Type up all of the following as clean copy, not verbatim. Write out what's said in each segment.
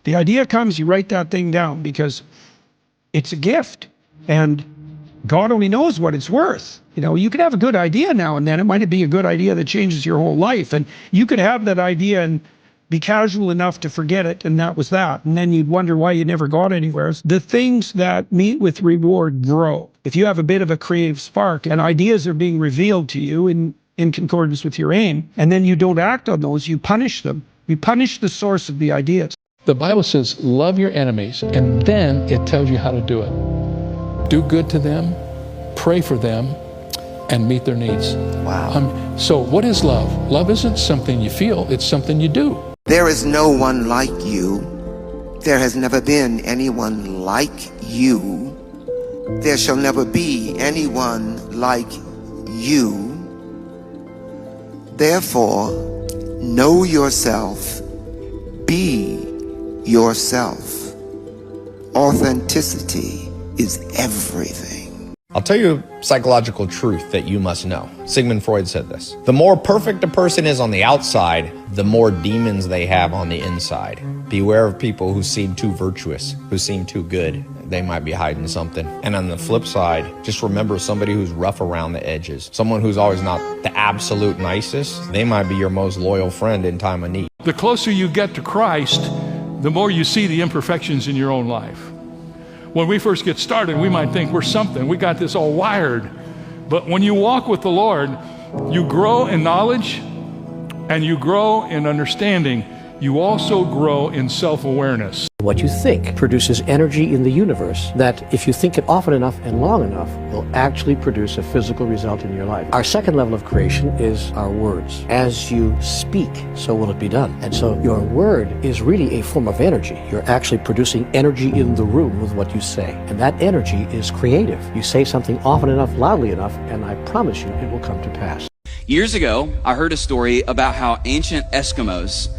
The idea comes, you write that thing down because it's a gift and God only knows what it's worth. You know, you could have a good idea now and then. It might be a good idea that changes your whole life. And you could have that idea and be casual enough to forget it. And that was that. And then you'd wonder why you never got anywhere. The things that meet with reward grow. If you have a bit of a creative spark and ideas are being revealed to you in concordance with your aim, and then you don't act on those, you punish them. You punish the source of the ideas. The Bible says, love your enemies, and then it tells you how to do it. Do good to them, pray for them, and meet their needs. Wow. So what is love? Love isn't something you feel, it's something you do. There is no one like you. There has never been anyone like you. There shall never be anyone like you. Therefore, know yourself. Be yourself. Authenticity is everything. I'll tell you a psychological truth that you must know. Sigmund Freud said this. The more perfect a person is on the outside, the more demons they have on the inside. Beware of people who seem too virtuous, who seem too good. They might be hiding something. And on the flip side, just remember somebody who's rough around the edges. Someone who's always not the absolute nicest. They might be your most loyal friend in time of need. The closer you get to Christ, the more you see the imperfections in your own life. When we first get started, we might think we're something. We got this all wired. But when you walk with the Lord, you grow in knowledge and you grow in understanding. You also grow in self-awareness. What you think produces energy in the universe that, if you think it often enough and long enough, will actually produce a physical result in your life. Our second level of creation is our words. As you speak, so will it be done. And so your word is really a form of energy. You're actually producing energy in the room with what you say. And that energy is creative. You say something often enough, loudly enough, and I promise you it will come to pass. Years ago, I heard a story about how ancient Eskimos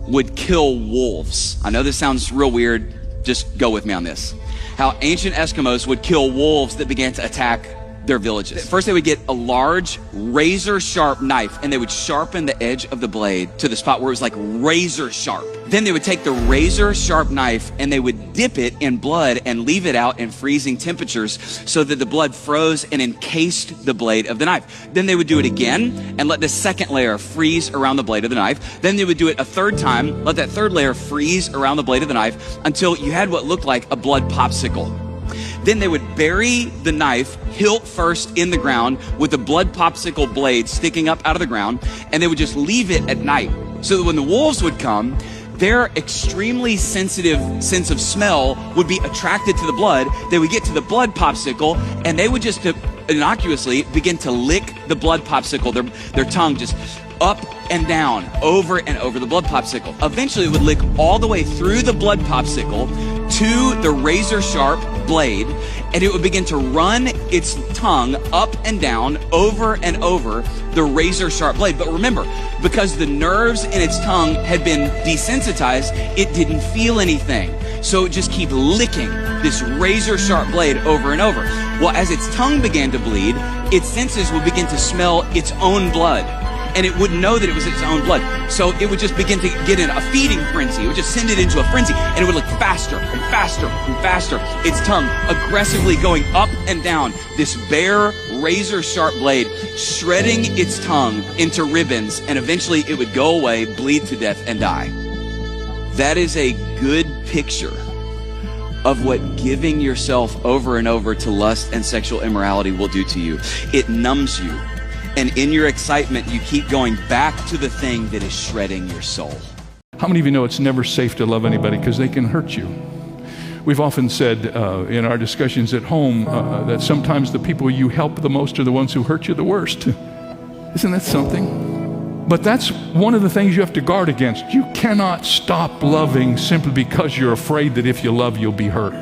would kill wolves. I know this sounds real weird. Just go with me on this. How ancient Eskimos would kill wolves that began to attack their villages. First, they would get a large razor sharp knife and they would sharpen the edge of the blade to the spot where it was like razor sharp. Then they would take the razor sharp knife and they would dip it in blood and leave it out in freezing temperatures so that the blood froze and encased the blade of the knife. Then they would do it again and let the second layer freeze around the blade of the knife. Then they would do it a third time, let that third layer freeze around the blade of the knife until you had what looked like a blood popsicle. Then they would bury the knife hilt first in the ground with the blood popsicle blade sticking up out of the ground, and they would just leave it at night so that when the wolves would come, their extremely sensitive sense of smell would be attracted to the blood. They would get to the blood popsicle and they would just innocuously begin to lick the blood popsicle, their tongue just up and down, over and over the blood popsicle. Eventually it would lick all the way through the blood popsicle to the razor sharp blade, and it would begin to run its tongue up and down, over and over the razor sharp blade. But remember, because the nerves in its tongue had been desensitized, it didn't feel anything. So it would just keep licking this razor sharp blade over and over. Well, as its tongue began to bleed, its senses would begin to smell its own blood. And it wouldn't know that it was its own blood. So it would just begin to get in a feeding frenzy. It would just send it into a frenzy, and it would look faster and faster and faster. Its tongue aggressively going up and down, this bare razor sharp blade, shredding its tongue into ribbons, and eventually it would go away, bleed to death, and die. That is a good picture of what giving yourself over and over to lust and sexual immorality will do to you. It numbs you. And in your excitement, you keep going back to the thing that is shredding your soul. How many of you know it's never safe to love anybody because they can hurt you? We've often said in our discussions at home that sometimes the people you help the most are the ones who hurt you the worst. Isn't that something? But that's one of the things you have to guard against. You cannot stop loving simply because you're afraid that if you love, you'll be hurt.